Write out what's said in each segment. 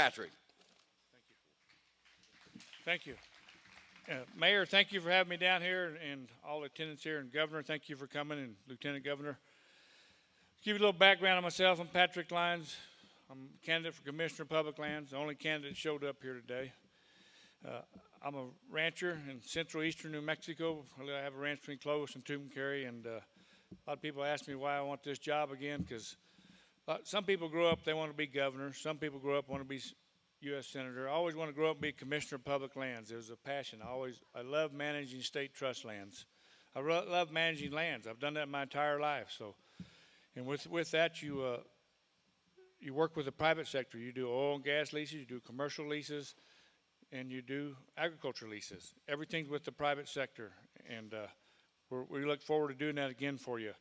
Patrick. Thank you. Mayor, thank you for having me down here, and all the attendants here, and Governor, thank you for coming, and Lieutenant Governor. To give you a little background on myself, I'm Patrick Lyons. I'm a candidate for Commissioner of Public Lands, the only candidate that showed up here today. I'm a rancher in central eastern New Mexico. I have a ranch between Clovis and Tucumcari, and a lot of people ask me why I want this job again, because some people grow up, they want to be governor. Some people grow up, want to be U.S. Senator. I always want to grow up and be Commissioner of Public Lands. It was a passion. I love managing state trust lands. I love managing lands. I've done that my entire life. So, and with that, you work with the private sector. You do oil and gas leases, you do commercial leases, and you do agriculture leases. Everything's with the private sector, and we look forward to doing that again for you.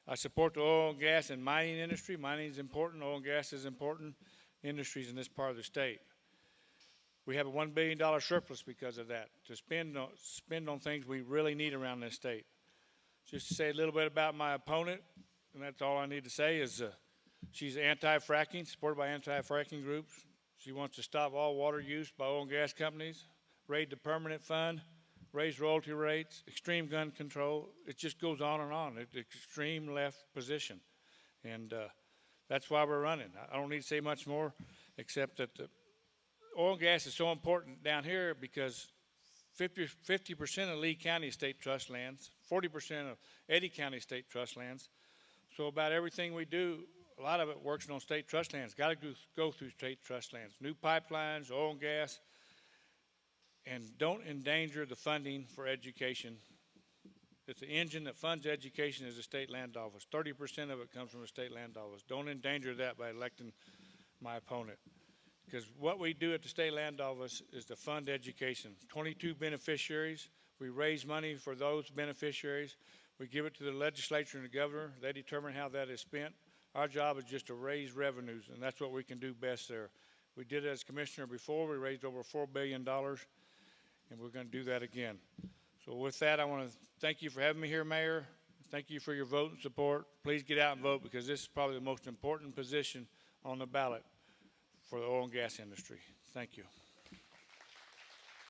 I support the oil and gas and mining industry. Mining is important. Oil and gas is important industries in this part of the state. We have a $1 billion surplus because of that to spend on things we really need around this state. Just to say a little bit about my opponent, and that's all I need to say, is she's anti-fracking, supported by anti-fracking groups. She wants to stop all water use by oil and gas companies, raid the permanent fund, raise royalty rates, extreme gun control. It just goes on and on. It's extreme left position. And that's why we're running. I don't need to say much more, except that the oil and gas is so important down here because 50% of Lee County state trust lands, 40% of Eddy County state trust lands. So about everything we do, a lot of it works on state trust lands. Got to go through state trust lands. New pipelines, oil and gas, and don't endanger the funding for education. It's the engine that funds education is the state land office. 30% of it comes from the state land office. Don't endanger that by electing my opponent. Because what we do at the state land office is to fund education. 22 beneficiaries. We raise money for those beneficiaries. We give it to the legislature and the governor. They determine how that is spent. Our job is just to raise revenues, and that's what we can do best there. We did it as commissioner before. We raised over $4 billion, and we're going to do that again. So with that, I want to thank you for having me here, Mayor. Thank you for your vote and support. Please get out and vote because this is probably the most important position on the ballot for the oil and gas industry. Thank you.